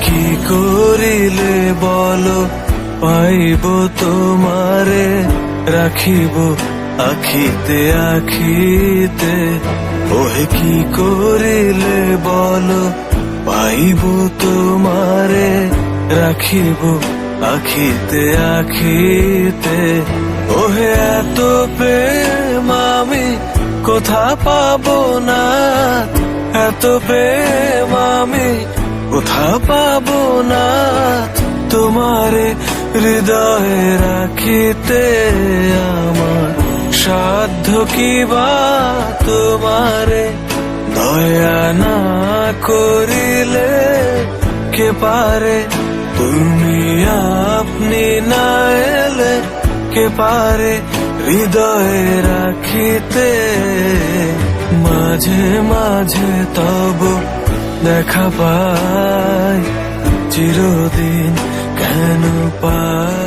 কি করিলে বলো পাইব তোমারে, রাখিব আখিতে আখিতে। ওহে কি করিলে বলো পাইব তোমারে, রাখিব আখিতে আখিতে। ওহে এত প্রেম আমি কোথা পাবো না, এত প্রেম আমি কোথা পাবো না। তোমারে হৃদয়ে রাখিতে আমার সাধ্য কি বা, তোমারে দয়া না করিলে কে পারে। তুমি আপনি না এলে কে পারে হৃদয়ে রাখিতে। মাঝে মাঝে তব দেখা পাই, চিরদিন কেন পাই।